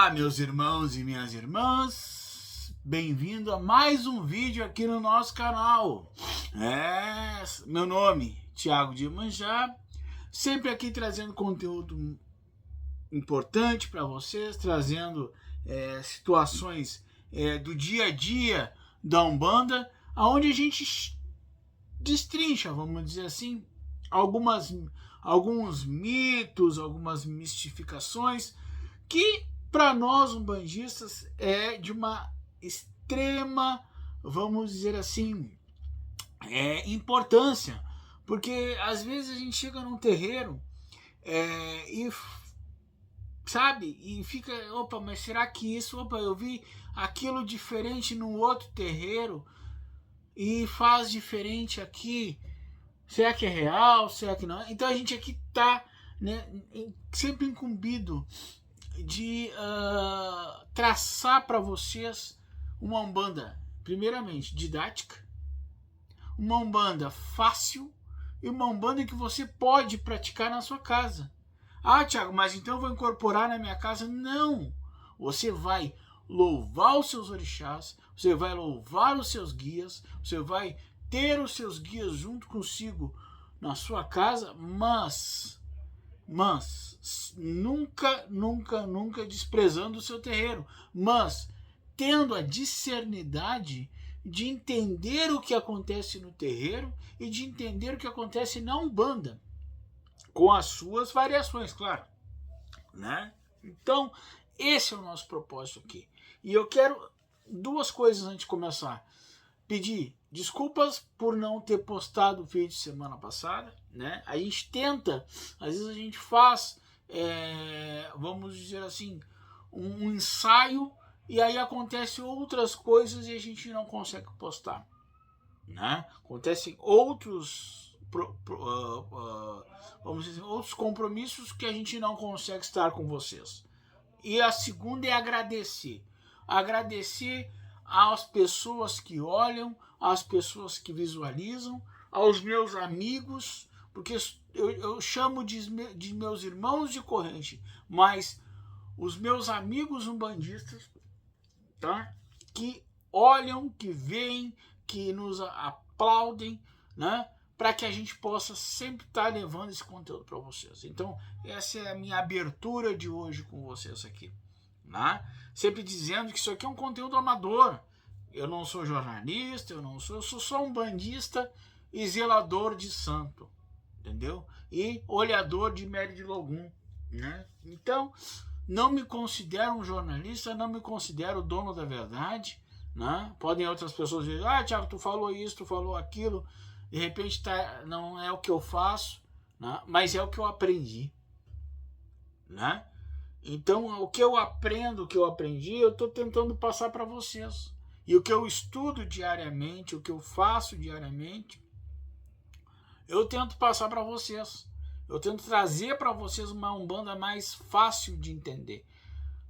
Olá, meus irmãos e minhas irmãs, bem-vindo a mais um vídeo aqui no nosso canal. Meu nome, Thiago de Iemanjá, sempre aqui trazendo conteúdo importante para vocês, trazendo situações do dia a dia da Umbanda, onde a gente destrincha, vamos dizer assim, alguns mitos, algumas mistificações que para nós umbandistas é de uma extrema, vamos dizer assim, importância, porque às vezes a gente chega num terreiro e sabe, e fica, opa, mas será que isso, opa, eu vi aquilo diferente no outro terreiro e faz diferente aqui, será que é real, será que não? Então a gente aqui tá, né, sempre incumbido de traçar para vocês uma Umbanda, primeiramente, didática, uma Umbanda fácil e uma Umbanda que você pode praticar na sua casa. Ah, Thiago, mas então eu vou incorporar na minha casa? Não! Você vai louvar os seus orixás, você vai louvar os seus guias, você vai ter os seus guias junto consigo na sua casa, mas nunca desprezando o seu terreiro, mas tendo a discernidade de entender o que acontece no terreiro e de entender o que acontece na Umbanda, com as suas variações, claro, né? Então, esse é o nosso propósito aqui. E eu quero duas coisas antes de começar. Pedir desculpas por não ter postado o vídeo semana passada, né? A gente tenta, às vezes a gente faz, vamos dizer assim, um ensaio e aí acontecem outras coisas e a gente não consegue postar, né? Acontecem outros, vamos dizer, outros compromissos que a gente não consegue estar com vocês. E a segunda é agradecer às pessoas que olham, às pessoas que visualizam, aos meus amigos, porque eu chamo de meus irmãos de corrente, mas os meus amigos umbandistas, tá? Que olham, que veem, que nos aplaudem, né? Para que a gente possa sempre estar levando esse conteúdo para vocês. Então, essa é a minha abertura de hoje com vocês aqui, né? Sempre dizendo que isso aqui é um conteúdo amador. Eu não sou jornalista, eu sou só um bandista e zelador de santo, entendeu? E olhador de Mary de Logum, né? Então, não me considero um jornalista, não me considero dono da verdade, né? Podem outras pessoas dizer, ah, Thiago, tu falou isso, tu falou aquilo, de repente não é o que eu faço, né? Mas é o que eu aprendi, né? Então, o que eu aprendo, o que eu aprendi, eu estou tentando passar para vocês. E o que eu estudo diariamente, o que eu faço diariamente, eu tento passar para vocês. Eu tento trazer para vocês uma Umbanda mais fácil de entender,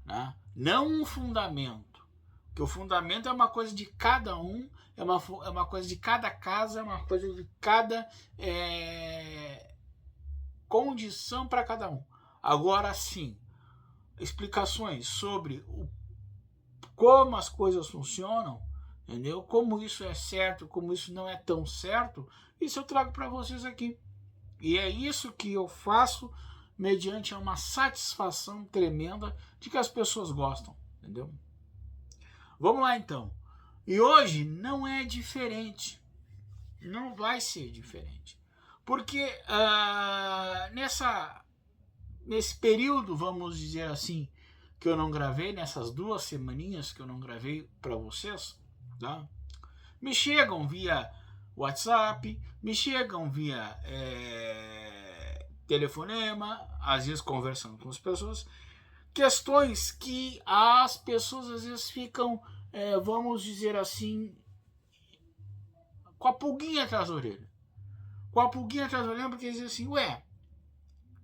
né? Não um fundamento, porque o fundamento é uma coisa de cada um, é uma coisa de cada casa, é uma coisa de cada condição para cada um. Agora sim, explicações sobre como as coisas funcionam, entendeu? Como isso é certo, como isso não é tão certo, isso eu trago para vocês aqui. E é isso que eu faço mediante uma satisfação tremenda de que as pessoas gostam, entendeu? Vamos lá então. E hoje não é diferente. Não vai ser diferente. Porque nesse período, vamos dizer assim, que eu não gravei, nessas 2 semaninhas que eu não gravei para vocês, tá? Me chegam via WhatsApp, me chegam via telefonema, às vezes conversando com as pessoas, questões que as pessoas às vezes ficam, vamos dizer assim, com a pulguinha atrás da orelha. Com a pulguinha atrás da orelha, porque dizem assim, ué,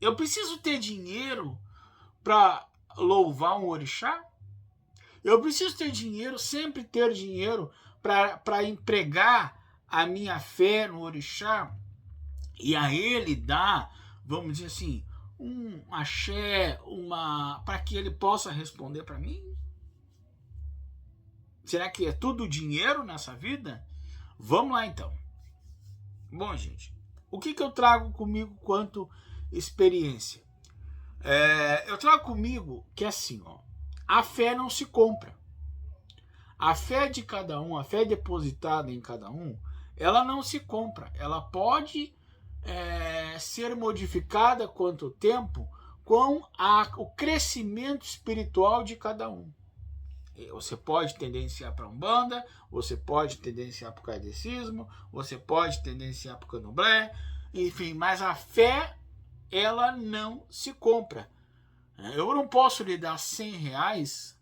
eu preciso ter dinheiro para louvar um orixá? Eu preciso ter dinheiro, sempre ter dinheiro para empregar a minha fé no orixá e a ele dar, vamos dizer assim, um axé, para que ele possa responder para mim? Será que é tudo dinheiro nessa vida? Vamos lá então. Bom, gente, o que eu trago comigo quanto experiência? Eu trago comigo que assim, ó, a fé não se compra. A fé de cada um, a fé depositada em cada um, ela não se compra. Ela pode ser modificada quanto tempo com o crescimento espiritual de cada um. Você pode tendenciar para Umbanda, você pode tendenciar para o kardecismo, você pode tendenciar para o candomblé, enfim, mas a fé, ela não se compra. Eu não posso lhe dar R$100,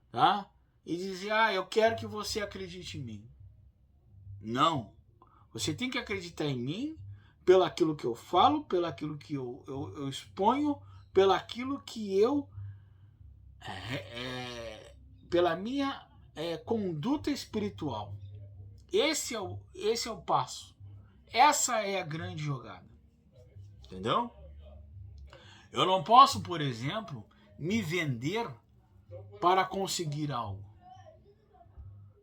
tá? E dizer, eu quero que você acredite em mim. Não. Você tem que acreditar em mim pelo aquilo que eu falo, pelo aquilo que eu exponho, pelo aquilo que eu... pela minha conduta espiritual. Esse é o passo. Essa é a grande jogada. Entendeu? Eu não posso, por exemplo, me vender para conseguir algo.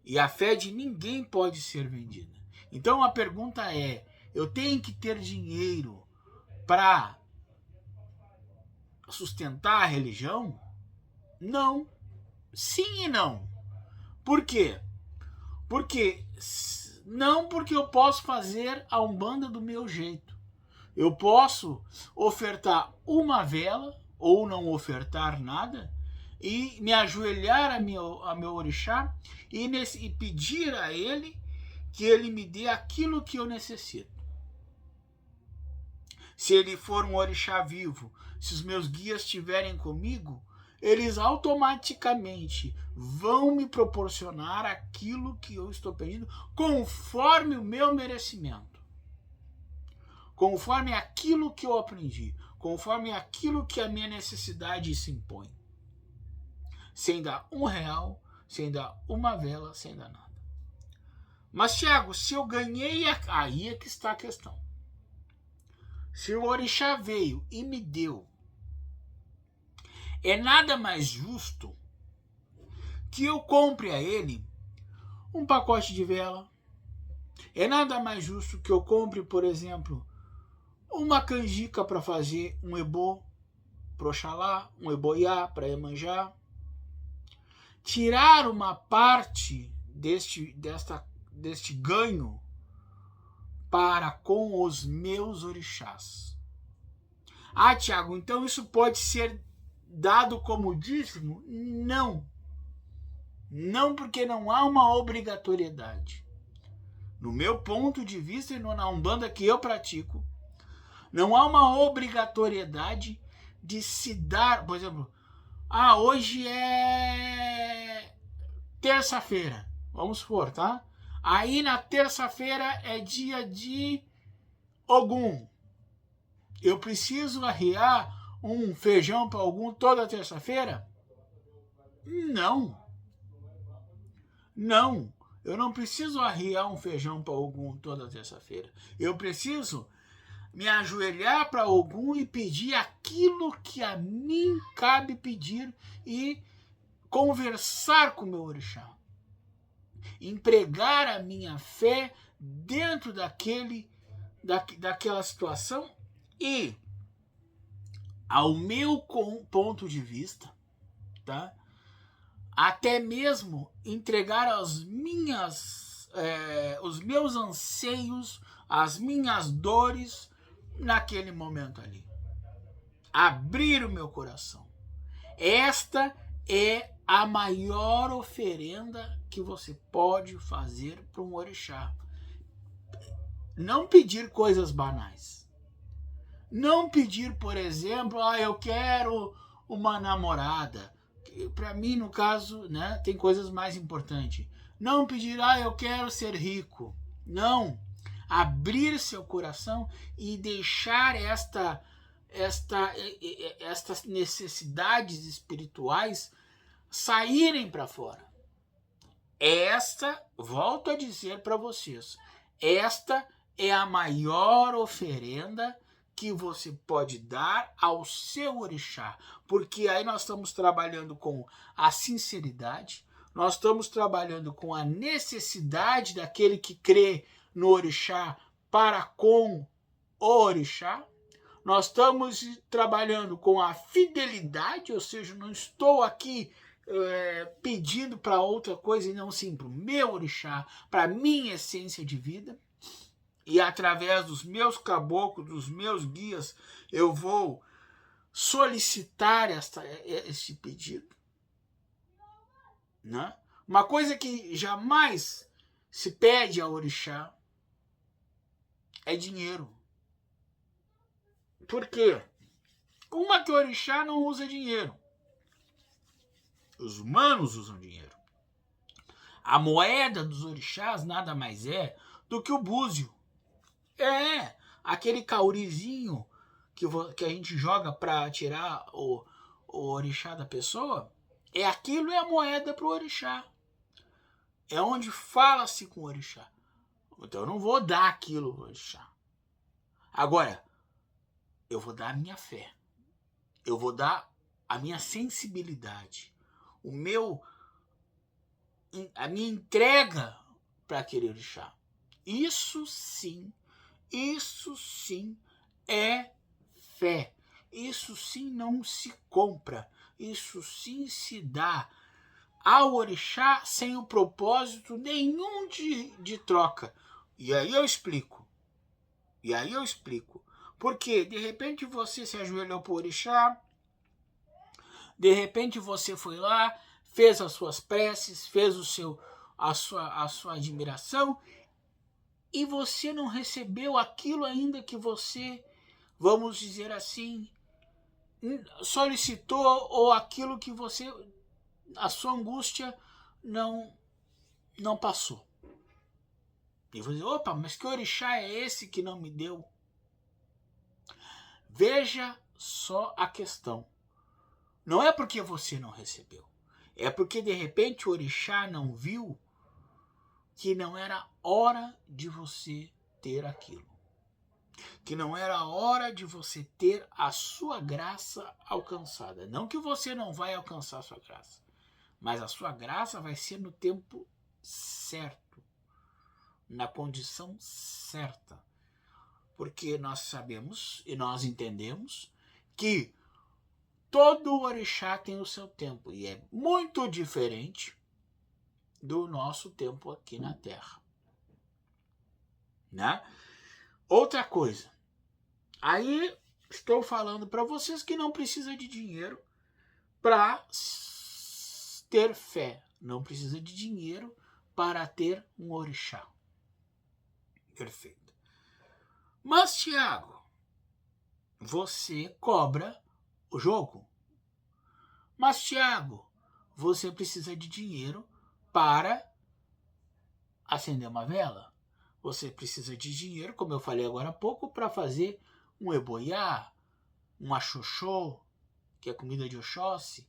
E a fé de ninguém pode ser vendida. Então a pergunta é, eu tenho que ter dinheiro para sustentar a religião? Não. Sim e não. Por quê? Porque eu posso fazer a Umbanda do meu jeito. Eu posso ofertar uma vela ou não ofertar nada e me ajoelhar a meu orixá e pedir a ele que ele me dê aquilo que eu necessito. Se ele for um orixá vivo, se os meus guias estiverem comigo, eles automaticamente vão me proporcionar aquilo que eu estou pedindo conforme o meu merecimento, conforme aquilo que eu aprendi, conforme aquilo que a minha necessidade se impõe. Sem dar R$1, sem dar uma vela, sem dar nada. Mas, Thiago, se eu ganhei, aí é que está a questão. Se o orixá veio e me deu, é nada mais justo que eu compre a ele um pacote de vela. É nada mais justo que eu compre, por exemplo, uma canjica para fazer um ebô para Oxalá, um eboiá para Iemanjá. Tirar uma parte deste ganho para com os meus orixás. Tiago, então isso pode ser dado como dízimo? Não. Não, porque não há uma obrigatoriedade. No meu ponto de vista e na Umbanda que eu pratico, não há uma obrigatoriedade de se dar, por exemplo, hoje é terça-feira, vamos supor, tá? Aí na terça-feira é dia de Ogum. Eu preciso arriar um feijão para Ogum toda terça-feira? Não. Não. Eu não preciso arriar um feijão para Ogum toda terça-feira. Eu preciso me ajoelhar para Ogum e pedir aquilo que a mim cabe pedir e conversar com o meu orixá. Empregar a minha fé dentro daquela situação e, ao meu ponto de vista, tá? Até mesmo entregar os meus anseios, as minhas dores naquele momento ali. Abrir o meu coração. Esta é a maior oferenda que você pode fazer para um orixá. Não pedir coisas banais. Não pedir, por exemplo, eu quero uma namorada. Para mim, no caso, né, tem coisas mais importantes. Não pedir, eu quero ser rico. Não. Abrir seu coração e deixar estas necessidades espirituais saírem para fora. Volto a dizer para vocês, esta é a maior oferenda que você pode dar ao seu orixá, porque aí nós estamos trabalhando com a sinceridade, nós estamos trabalhando com a necessidade daquele que crê no orixá para com o orixá, nós estamos trabalhando com a fidelidade, ou seja, não estou aqui pedindo para outra coisa e não sim para o meu orixá, para a minha essência de vida. E através dos meus caboclos, dos meus guias, eu vou solicitar este pedido. Né? Uma coisa que jamais se pede ao orixá é dinheiro. Por quê? Uma que o orixá não usa dinheiro. Os humanos usam dinheiro. A moeda dos orixás nada mais é do que o búzio. É, aquele caurizinho que a gente joga para tirar o orixá da pessoa, aquilo é a moeda para o orixá. É onde fala-se com o orixá. Então eu não vou dar aquilo ao orixá. Agora, eu vou dar a minha fé. Eu vou dar a minha sensibilidade. A minha entrega para aquele orixá. Isso sim é fé. Isso sim não se compra. Isso sim se dá ao orixá sem o propósito nenhum de troca. E aí eu explico. Porque de repente você se ajoelhou para o orixá, de repente você foi lá, fez as suas preces, fez a sua admiração, e você não recebeu aquilo ainda que você, vamos dizer assim, solicitou, ou aquilo que você, a sua angústia não passou. E você diz, opa, mas que orixá é esse que não me deu? Veja só a questão. Não é porque você não recebeu. É porque de repente o orixá não viu que não era hora de você ter aquilo. Que não era hora de você ter a sua graça alcançada. Não que você não vai alcançar a sua graça, mas a sua graça vai ser no tempo certo, na condição certa. Porque nós sabemos e nós entendemos que todo orixá tem o seu tempo e é muito diferente do nosso tempo aqui na Terra. Né? Outra coisa, aí estou falando para vocês que não precisa de dinheiro para ter fé, não precisa de dinheiro para ter um orixá. Perfeito. Mas, Tiago, você cobra o jogo. Mas, Tiago, você precisa de dinheiro para acender uma vela. Você precisa de dinheiro, como eu falei agora há pouco, para fazer um eboiá, um axoxô, que é comida de Oxóssi.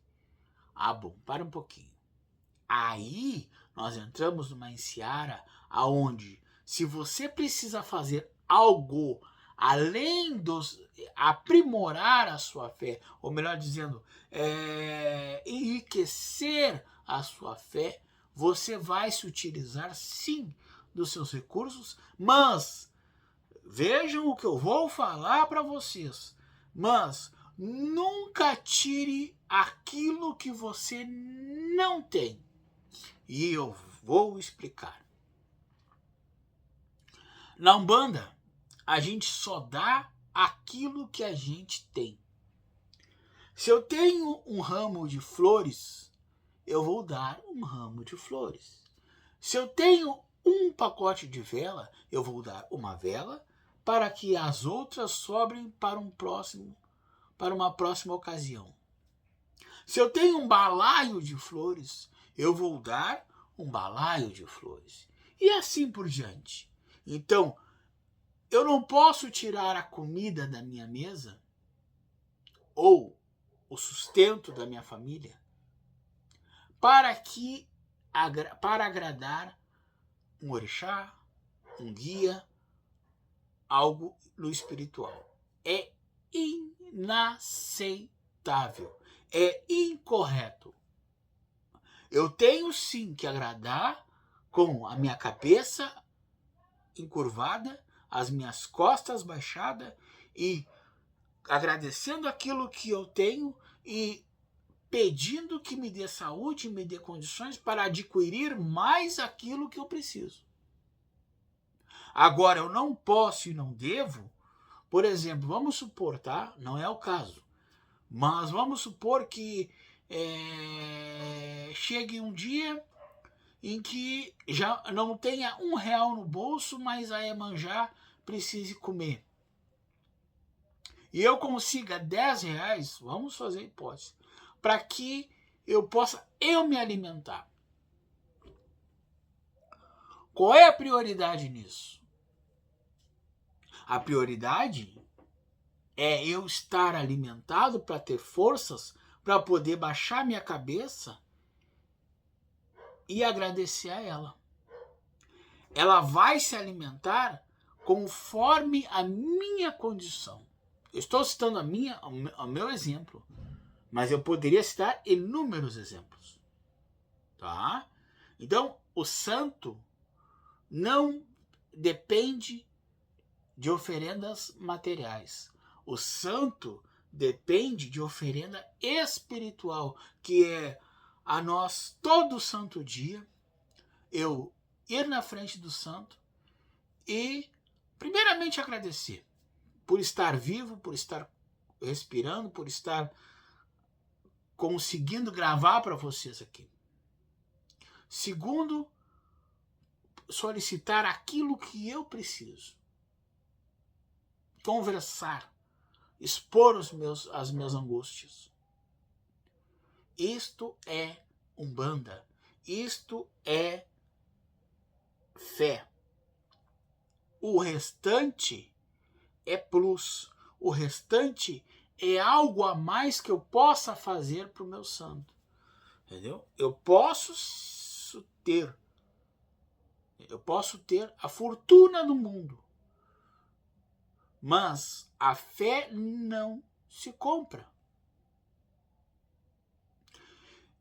Ah, bom, para um pouquinho. Aí nós entramos numa seara aonde, se você precisa fazer algo além dos aprimorar a sua fé, ou melhor dizendo, enriquecer a sua fé, você vai se utilizar sim dos seus recursos, mas vejam o que eu vou falar para vocês, mas nunca tire aquilo que você não tem. E eu vou explicar. Na Umbanda, a gente só dá aquilo que a gente tem. Se eu tenho um ramo de flores, eu vou dar um ramo de flores. Se eu tenho um pacote de vela, eu vou dar uma vela para que as outras sobrem para uma próxima ocasião. Se eu tenho um balaio de flores, eu vou dar um balaio de flores. E assim por diante. Então, eu não posso tirar a comida da minha mesa ou o sustento da minha família para agradar um orixá, um guia, algo no espiritual. é inaceitável, é incorreto. Eu tenho sim que agradar com a minha cabeça encurvada, as minhas costas baixadas e agradecendo aquilo que eu tenho e pedindo que me dê saúde, me dê condições para adquirir mais aquilo que eu preciso. Agora, eu não posso e não devo, por exemplo, vamos supor, tá? Não é o caso, mas vamos supor que chegue um dia em que já não tenha R$1 no bolso, mas a Iemanjá precise comer. E eu consiga R$10, vamos fazer hipótese, para que eu possa me alimentar. Qual é a prioridade nisso? A prioridade é eu estar alimentado para ter forças para poder baixar minha cabeça e agradecer a ela. Ela vai se alimentar conforme a minha condição. Eu estou citando o meu exemplo, mas eu poderia citar inúmeros exemplos. Tá? Então, o santo não depende de oferendas materiais. O santo depende de oferenda espiritual, que é a nós, todo santo dia, eu ir na frente do santo e, primeiramente, agradecer por estar vivo, por estar respirando, por estar conseguindo gravar para vocês aqui. Segundo, solicitar aquilo que eu preciso. Conversar, expor as minhas angústias. Isto é Umbanda. Isto é fé. O restante é plus. O restante é algo a mais que eu possa fazer para o meu santo. Entendeu? Eu posso ter a fortuna do mundo, mas a fé não se compra.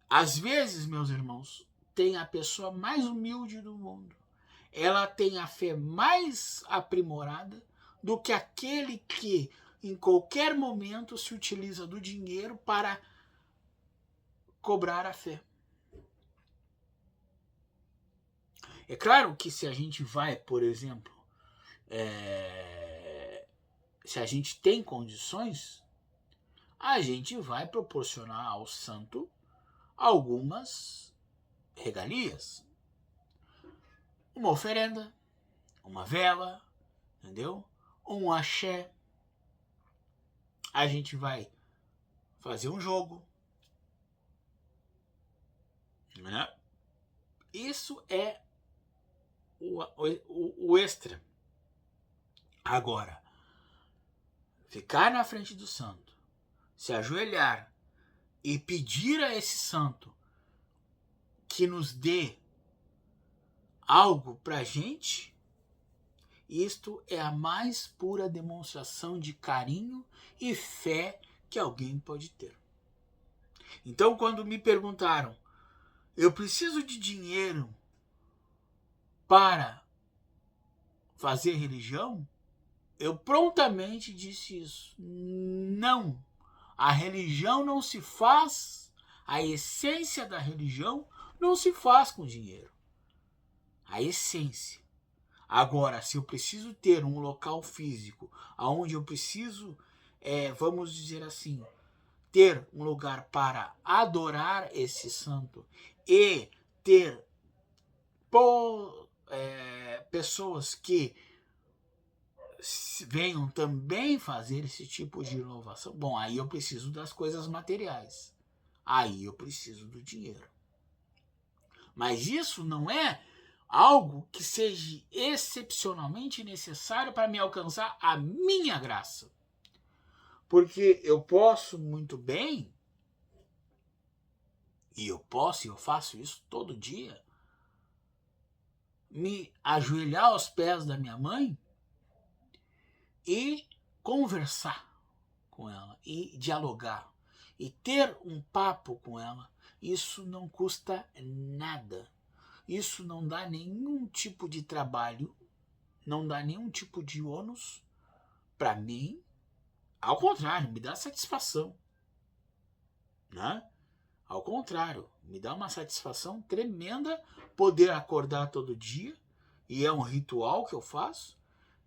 Às vezes, meus irmãos, tem a pessoa mais humilde do mundo. Ela tem a fé mais aprimorada do que aquele que, em qualquer momento, se utiliza do dinheiro para cobrar a fé. É claro que se a gente vai, por exemplo, se a gente tem condições, a gente vai proporcionar ao santo algumas regalias. Uma oferenda, uma vela, entendeu? Um axé. A gente vai fazer um jogo. Né? Isso é o extra. Agora, ficar na frente do santo, se ajoelhar e pedir a esse santo que nos dê algo pra gente, isto é a mais pura demonstração de carinho e fé que alguém pode ter. Então, quando me perguntaram, eu preciso de dinheiro para fazer religião, eu prontamente disse isso. Não. A religião não se faz, a essência da religião não se faz com dinheiro. A essência. Agora, se eu preciso ter um local físico, onde eu preciso, vamos dizer assim, ter um lugar para adorar esse santo e ter pessoas que venham também fazer esse tipo de inovação, bom, aí eu preciso das coisas materiais. Aí eu preciso do dinheiro. Mas isso não é algo que seja excepcionalmente necessário para me alcançar a minha graça. Porque eu posso muito bem, e eu faço isso todo dia, me ajoelhar aos pés da minha mãe e conversar com ela e dialogar e ter um papo com ela, isso não custa nada. Isso não dá nenhum tipo de trabalho, não dá nenhum tipo de ônus para mim. Ao contrário, me dá satisfação, né? Ao contrário, me dá uma satisfação tremenda poder acordar todo dia, e é um ritual que eu faço,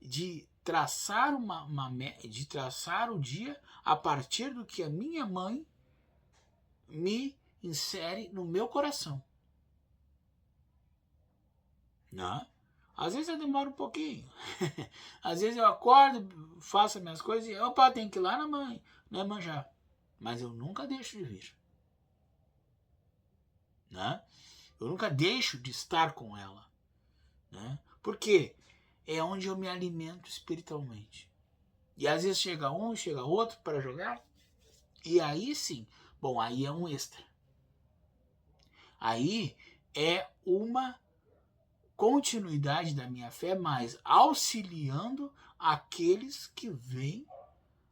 de traçar de traçar o dia a partir do que a minha mãe me insere no meu coração. Né? Às vezes eu demoro um pouquinho. Às vezes eu acordo, faço as minhas coisas e opa, tem que ir lá na mãe, né, manjar. Mas eu nunca deixo de vir. Né? Eu nunca deixo de estar com ela. Né? Porque é onde eu me alimento espiritualmente. E às vezes chega um, chega outro para jogar. E aí sim, bom, aí é um extra. Aí é uma continuidade da minha fé, mas auxiliando aqueles que vêm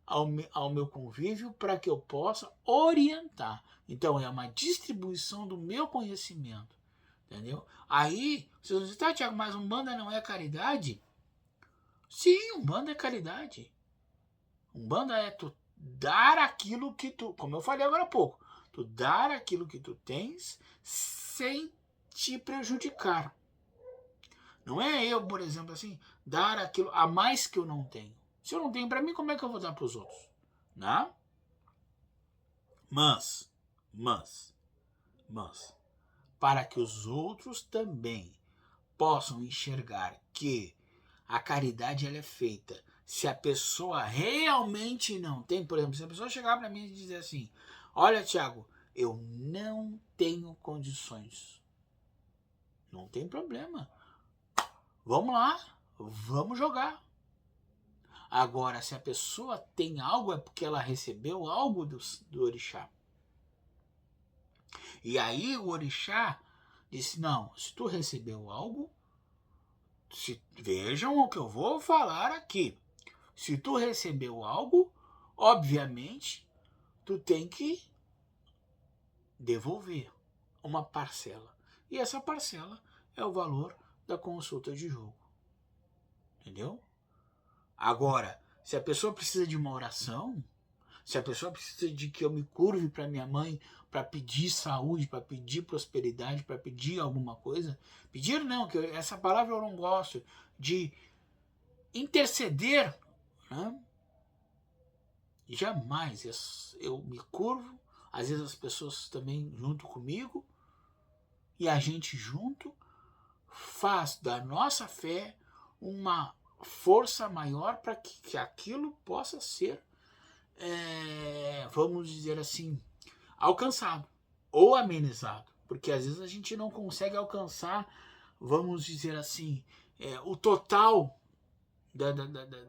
ao meu convívio para que eu possa orientar. Então é uma distribuição do meu conhecimento. Entendeu? Aí, se você está, Tiago, mas Umbanda não é caridade? Sim, Umbanda é caridade. Umbanda é tu dar aquilo que tu, como eu falei agora há pouco, tu dar aquilo que tu tens sem te prejudicar. Não é eu, por exemplo, assim, dar aquilo a mais que eu não tenho. Se eu não tenho para mim, como é que eu vou dar para os outros? Né? Mas, para que os outros também possam enxergar que a caridade ela é feita se a pessoa realmente não tem. Por exemplo, se a pessoa chegar para mim e dizer assim: olha, Tiago, eu não tenho condições. Não tem problema. Vamos lá, vamos jogar. Agora, se a pessoa tem algo, é porque ela recebeu algo do orixá. E aí o orixá disse: não, se tu recebeu algo, vejam o que eu vou falar aqui. Se tu recebeu algo, obviamente, tu tem que devolver uma parcela. E essa parcela é o valor da consulta de jogo. Entendeu? Agora, se a pessoa precisa de uma oração, se a pessoa precisa de que eu me curve para minha mãe, para pedir saúde, para pedir prosperidade, para pedir alguma coisa, pedir não, que essa palavra eu não gosto, de interceder, né? Jamais eu me curvo, às vezes as pessoas também junto comigo, e a gente junto faz da nossa fé uma força maior para que aquilo possa ser, vamos dizer assim, alcançado ou amenizado, porque às vezes a gente não consegue alcançar, vamos dizer assim, o total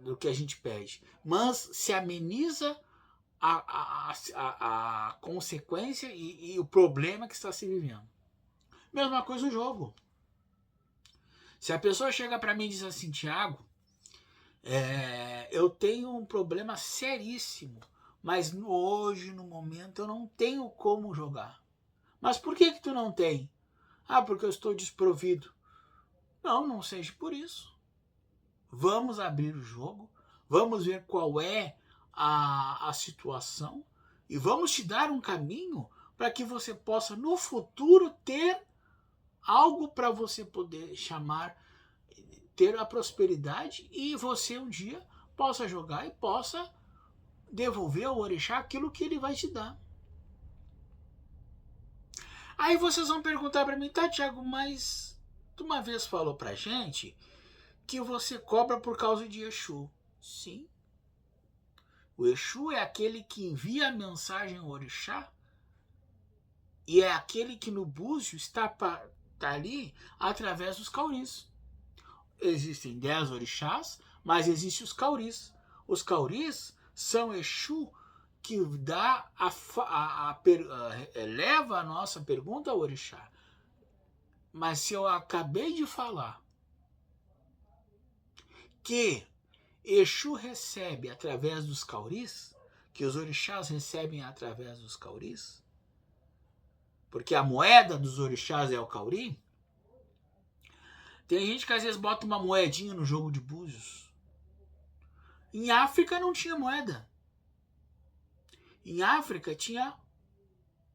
do que a gente pede, mas se ameniza a consequência e o problema que está se vivendo. Mesma coisa no jogo. Se a pessoa chega para mim e diz assim: Tiago, eu tenho um problema seríssimo, mas hoje, no momento, eu não tenho como jogar. Mas por que tu não tem? Ah, porque eu estou desprovido. Não, não seja por isso. Vamos abrir o jogo, vamos ver qual é a situação e vamos te dar um caminho para que você possa no futuro ter algo para você poder chamar, ter a prosperidade e você um dia possa jogar e possa devolver ao orixá aquilo que ele vai te dar. Aí vocês vão perguntar para mim: tá, Tiago, mas tu uma vez falou pra gente que você cobra por causa de Exu. Sim. O Exu é aquele que envia a mensagem ao orixá e é aquele que no búzio está ali através dos cauris. Existem 10 orixás, mas existem os cauris. Os cauris são Exu que dá leva a nossa pergunta ao orixá. Mas se eu acabei de falar que Exu recebe através dos cauris, que os orixás recebem através dos cauris, porque a moeda dos orixás é o cauri. Tem gente que às vezes bota uma moedinha no jogo de búzios. Em África não tinha moeda. Em África tinha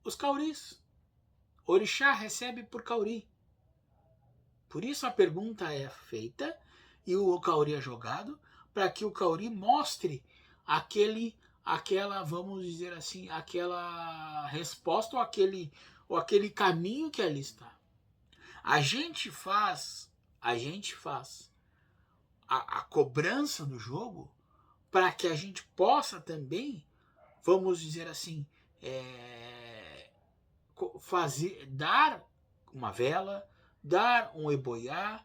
os cauris. Orixá recebe por cauri. Por isso a pergunta é feita e o cauri é jogado, para que o cauri mostre aquela, vamos dizer assim, aquela resposta ou aquele caminho que ali está. A gente faz a cobrança do jogo para que a gente possa também, vamos dizer assim, dar uma vela, dar um eboiá,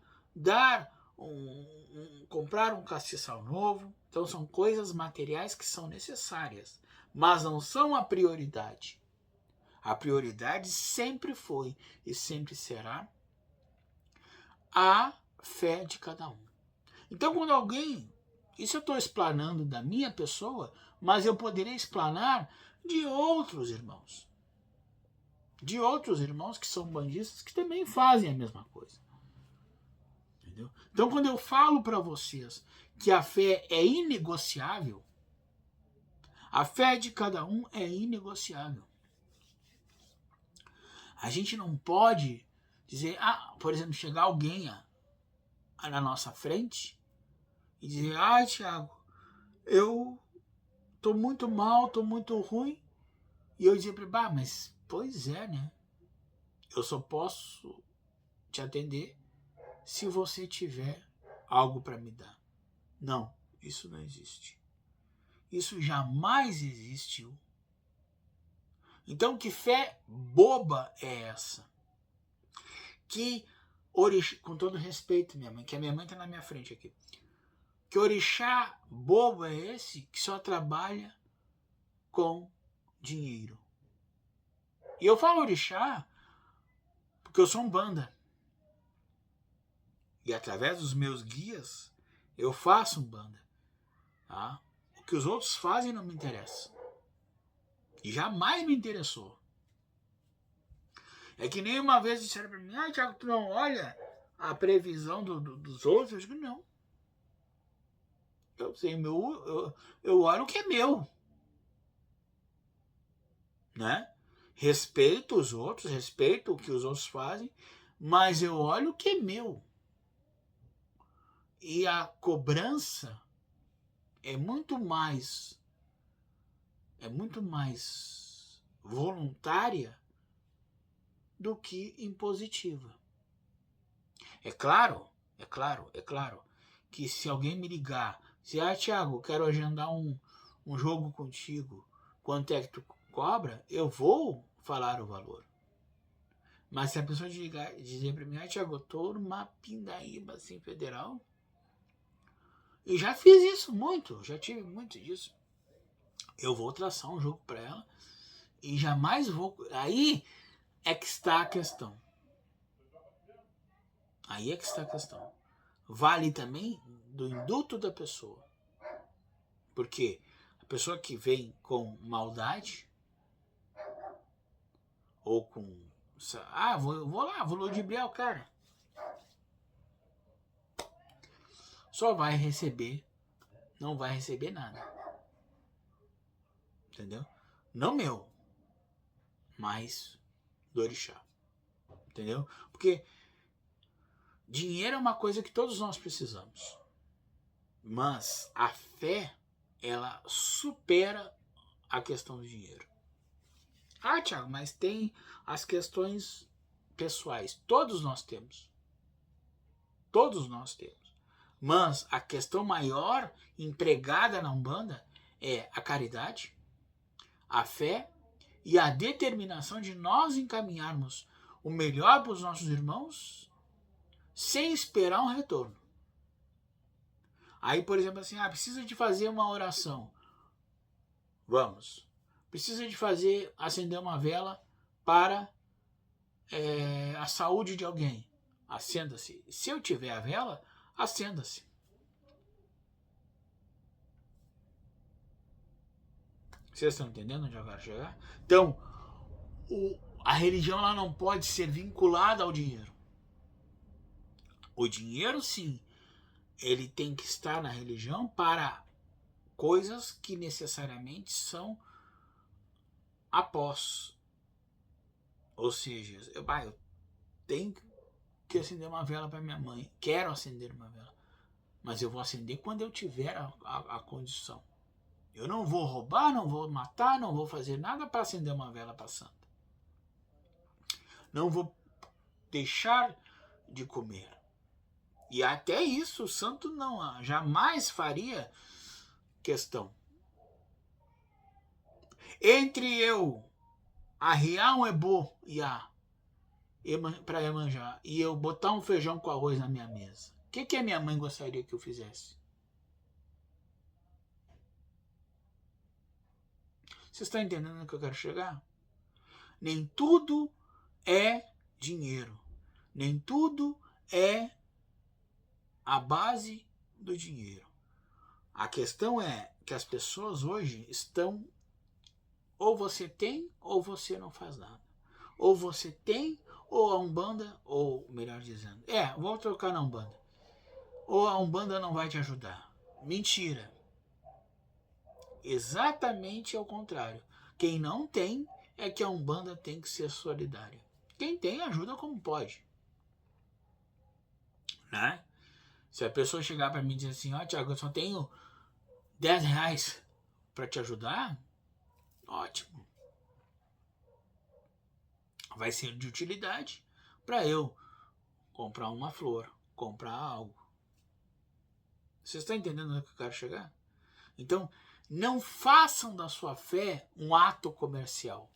comprar um castiçal novo. Então são coisas materiais que são necessárias, mas não são a prioridade. A prioridade sempre foi e sempre será a fé de cada um. Então quando alguém, isso eu estou explanando da minha pessoa, mas eu poderia explanar de outros irmãos. De outros irmãos que são bandistas que também fazem a mesma coisa. Entendeu? Então quando eu falo para vocês que a fé é inegociável, a fé de cada um é inegociável. A gente não pode dizer, por exemplo, chegar alguém na nossa frente e dizer, Tiago, eu tô muito mal, tô muito ruim. E eu dizer para ele, mas pois é, né? Eu só posso te atender se você tiver algo para me dar. Não, isso não existe. Isso jamais existiu. Então, que fé boba é essa? Que orixá, com todo respeito, minha mãe, que a minha mãe está na minha frente aqui. Que orixá bobo é esse que só trabalha com dinheiro? E eu falo orixá porque eu sou umbanda. E através dos meus guias, eu faço umbanda. Tá? O que os outros fazem não me interessa. E jamais me interessou. É que nem uma vez disseram para mim, Tiago, tu não olha a previsão dos outros? Eu digo, não. Eu sei, eu olho o que é meu. Né? Respeito os outros, respeito o que os outros fazem, mas eu olho o que é meu. E a cobrança é muito mais voluntária do que impositiva. É claro que se alguém me ligar, se Tiago, quero agendar um jogo contigo, quanto é que tu cobra? Eu vou falar o valor. Mas se a pessoa dizer para mim, Tiago, eu tô numa pindaíba assim federal, eu já fiz isso muito, já tive muito disso. Eu vou traçar um jogo para ela e jamais vou. Aí é que está a questão. Aí é que está a questão. Vale também do induto da pessoa. Porque a pessoa que vem com maldade ou com vou ludibriar o cara, só vai receber, não vai receber nada. Entendeu? Não meu, mas do orixá. Entendeu? Porque dinheiro é uma coisa que todos nós precisamos. Mas a fé, ela supera a questão do dinheiro. Tiago, mas tem as questões pessoais. Todos nós temos. Todos nós temos. Mas a questão maior empregada na Umbanda é a caridade, a fé e a determinação de nós encaminharmos o melhor para os nossos irmãos sem esperar um retorno. Aí, por exemplo, assim, precisa de fazer uma oração. Vamos. Precisa de acender uma vela para a saúde de alguém. Acenda-se. Se eu tiver a vela, acenda-se. Vocês estão entendendo onde eu quero chegar? Então, a religião ela não pode ser vinculada ao dinheiro. O dinheiro, sim, ele tem que estar na religião para coisas que necessariamente são após. Ou seja, eu tenho que acender uma vela para minha mãe. Quero acender uma vela. Mas eu vou acender quando eu tiver a condição. Eu não vou roubar, não vou matar, não vou fazer nada para acender uma vela para santa. Não vou deixar de comer. E até isso o santo não jamais faria questão. Entre eu arriar um ebô para Iemanjá e eu botar um feijão com arroz na minha mesa, o que a minha mãe gostaria que eu fizesse? Vocês estão entendendo onde que eu quero chegar? Nem tudo é dinheiro. Nem tudo é a base do dinheiro. A questão é que as pessoas hoje estão ou você tem ou você não faz nada. Ou você tem ou a Umbanda, ou melhor dizendo, vou trocar na Umbanda. Ou a Umbanda não vai te ajudar. Mentira. Exatamente ao contrário. Quem não tem é que a Umbanda tem que ser solidária. Quem tem ajuda como pode. Né? Se a pessoa chegar para mim e dizer assim, Tiago, eu só tenho 10 reais para te ajudar, ótimo. Vai ser de utilidade para eu comprar uma flor, comprar algo. Vocês estão entendendo onde eu quero chegar? Então, não façam da sua fé um ato comercial.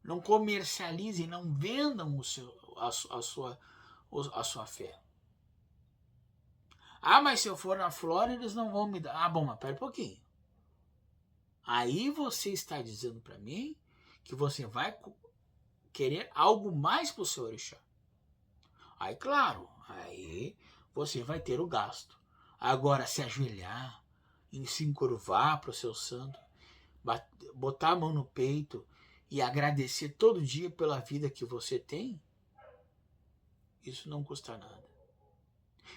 Não comercializem, não vendam a sua fé. Mas se eu for na Flora, eles não vão me dar. Bom, mas pera um pouquinho. Aí você está dizendo para mim que você vai querer algo mais para o seu orixá. Aí, claro, aí você vai ter o gasto. Agora, se ajoelhar, se encurvar para o seu santo, botar a mão no peito e agradecer todo dia pela vida que você tem, isso não custa nada.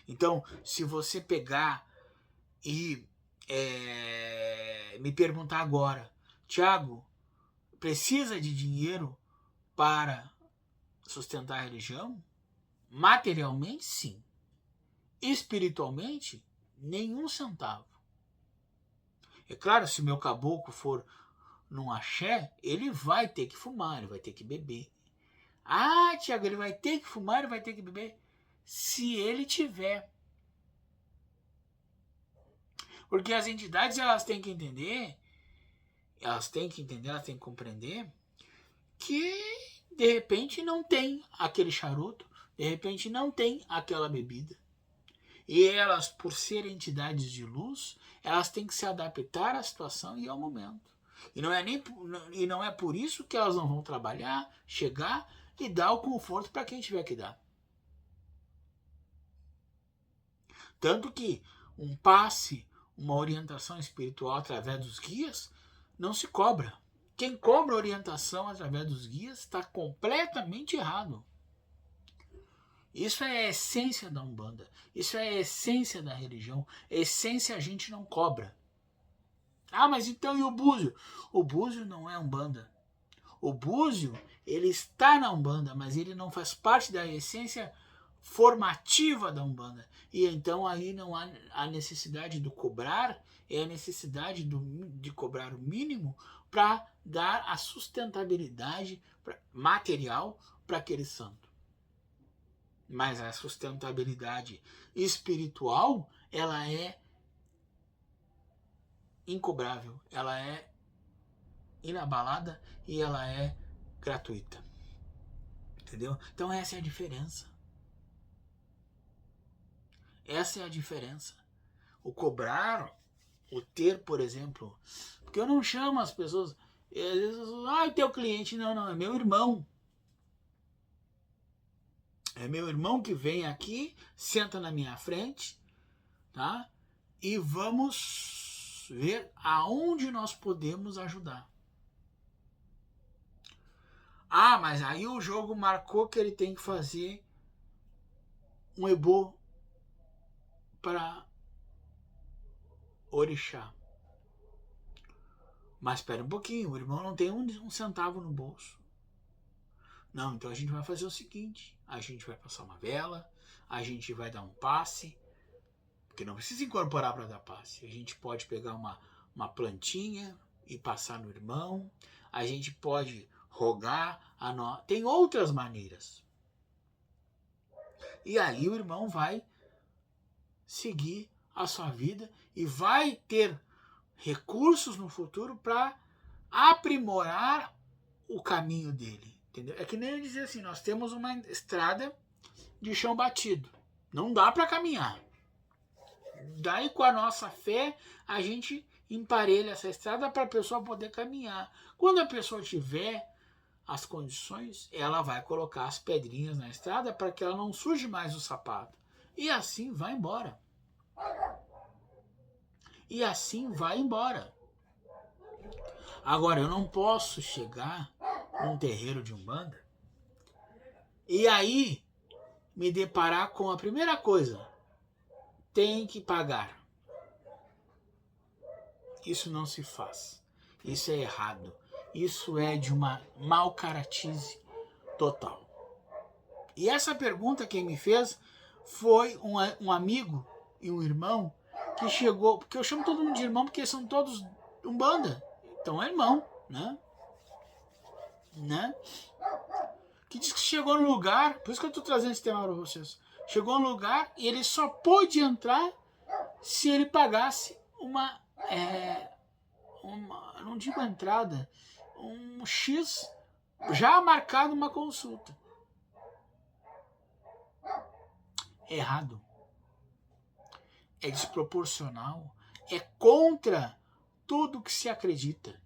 Então, se você pegar e me perguntar agora, Tiago, precisa de dinheiro para sustentar a religião? Materialmente, sim. Espiritualmente, nenhum centavo. É claro, se meu caboclo for num axé, ele vai ter que fumar, ele vai ter que beber. Tiago, ele vai ter que fumar, ele vai ter que beber? Se ele tiver. Porque as entidades, elas têm que entender, elas têm que compreender que, de repente, não tem aquele charuto, de repente, não tem aquela bebida. E elas, por serem entidades de luz, elas têm que se adaptar à situação e ao momento. E não é por isso que elas não vão trabalhar, chegar e dar o conforto para quem tiver que dar. Tanto que um passe, uma orientação espiritual através dos guias, não se cobra. Quem cobra orientação através dos guias está completamente errado. Isso é a essência da Umbanda. Isso é a essência da religião. A essência a gente não cobra. Mas então e o búzio? O búzio não é Umbanda. O búzio, ele está na Umbanda, mas ele não faz parte da essência formativa da Umbanda. E então aí não há a necessidade do cobrar, é a necessidade de cobrar o mínimo para dar a sustentabilidade material para aquele santo. Mas a sustentabilidade espiritual, ela é incobrável, ela é inabalada e ela é gratuita. Entendeu? Então essa é a diferença. Essa é a diferença. O cobrar, o ter, por exemplo, porque eu não chamo as pessoas, às vezes, teu cliente, não, é meu irmão. É meu irmão que vem aqui, senta na minha frente, tá? E vamos ver aonde nós podemos ajudar. Ah, mas aí o jogo marcou que ele tem que fazer um ebô para orixá. Mas espera um pouquinho, o irmão não tem um centavo no bolso. Não, então a gente vai fazer o seguinte, a gente vai passar uma vela, a gente vai dar um passe, porque não precisa incorporar para dar passe. A gente pode pegar uma plantinha e passar no irmão, a gente pode rogar, tem outras maneiras. E aí o irmão vai seguir a sua vida e vai ter recursos no futuro para aprimorar o caminho dele. Entendeu? É que nem eu dizer assim, nós temos uma estrada de chão batido. Não dá para caminhar. Daí com a nossa fé, a gente emparelha essa estrada para a pessoa poder caminhar. Quando a pessoa tiver as condições, ela vai colocar as pedrinhas na estrada para que ela não suje mais o sapato. E assim vai embora. E assim vai embora. Agora, eu não posso chegar num terreiro de Umbanda e aí me deparar com a primeira coisa. Tem que pagar. Isso não se faz. Isso é errado. Isso é de uma mal-caratice total. E essa pergunta quem me fez foi um amigo e um irmão que chegou, porque eu chamo todo mundo de irmão porque são todos Umbanda. Então é irmão, né? Que diz que chegou no lugar, por isso que eu estou trazendo esse tema para vocês. Chegou no lugar e ele só pôde entrar se ele pagasse uma não digo entrada, um X já marcado uma consulta. É errado. É desproporcional. É contra tudo que se acredita.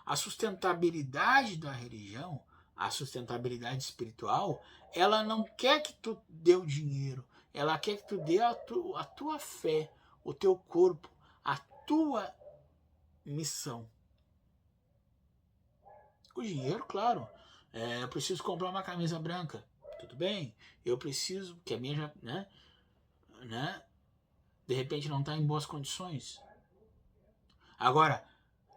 A sustentabilidade da religião, a sustentabilidade espiritual, ela não quer que tu dê o dinheiro, ela quer que tu dê a tua fé, o teu corpo, a tua missão. O dinheiro, claro. Eu preciso comprar uma camisa branca. Tudo bem. Eu preciso, que a minha já, né? De repente não está em boas condições. Agora,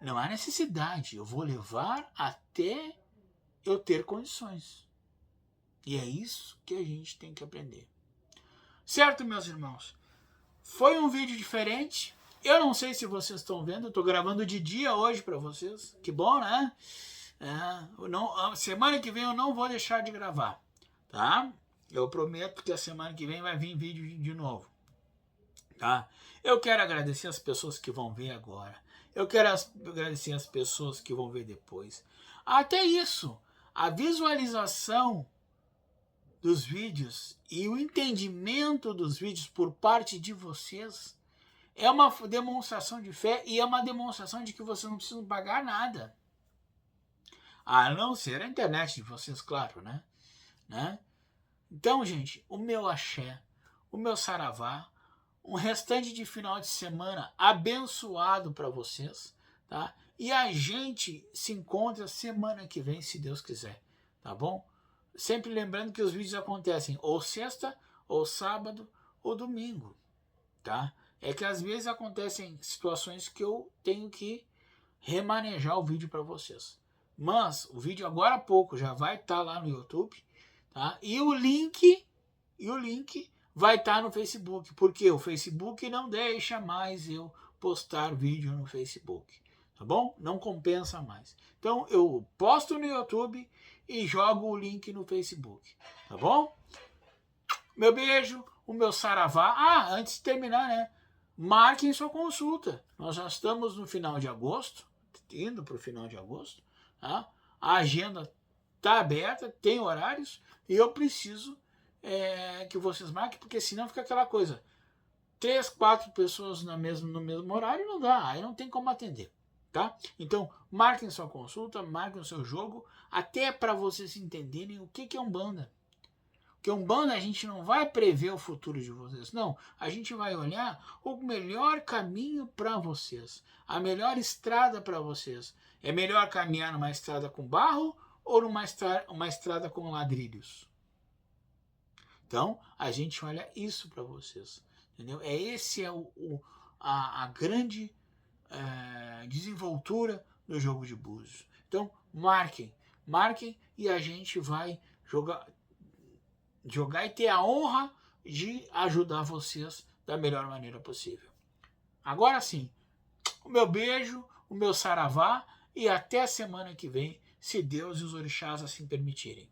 não há necessidade. Eu vou levar até eu ter condições. E é isso que a gente tem que aprender. Certo, meus irmãos? Foi um vídeo diferente. Eu não sei se vocês estão vendo. Eu estou gravando de dia hoje para vocês. Que bom, né? Semana que vem eu não vou deixar de gravar. Tá? Eu prometo que a semana que vem vai vir vídeo de novo. Tá? Eu quero agradecer as pessoas que vão ver agora. Eu quero agradecer as pessoas que vão ver depois. Até isso, a visualização dos vídeos e o entendimento dos vídeos por parte de vocês é uma demonstração de fé e é uma demonstração de que vocês não precisam pagar nada. A não ser a internet de vocês, claro, né? Então, gente, o meu axé, o meu saravá, um restante de final de semana abençoado para vocês, tá? E a gente se encontra semana que vem, se Deus quiser, tá bom? Sempre lembrando que os vídeos acontecem ou sexta, ou sábado, ou domingo, tá? É que às vezes acontecem situações que eu tenho que remanejar o vídeo para vocês. Mas o vídeo agora há pouco já vai estar lá no YouTube, tá? E o link vai estar no Facebook, porque o Facebook não deixa mais eu postar vídeo no Facebook, tá bom? Não compensa mais. Então eu posto no YouTube e jogo o link no Facebook, tá bom? Meu beijo, o meu saravá. Antes de terminar, né? Marquem sua consulta. Nós já estamos no final de agosto, indo para o final de agosto, tá? A agenda está aberta, tem horários e eu preciso que vocês marquem, porque senão fica aquela coisa, 3, 4 pessoas no mesmo horário não dá, aí não tem como atender, tá? Então, marquem sua consulta, marquem o seu jogo, até para vocês entenderem o que é Umbanda, Porque Umbanda a gente não vai prever o futuro de vocês, não. A gente vai olhar o melhor caminho para vocês, a melhor estrada para vocês. É melhor caminhar numa estrada com barro ou uma estrada com ladrilhos? Então, a gente olha isso para vocês, entendeu? Esse é a grande desenvoltura do jogo de búzios. Então, marquem e a gente vai jogar e ter a honra de ajudar vocês da melhor maneira possível. Agora sim, o meu beijo, o meu saravá e até a semana que vem, se Deus e os orixás assim permitirem.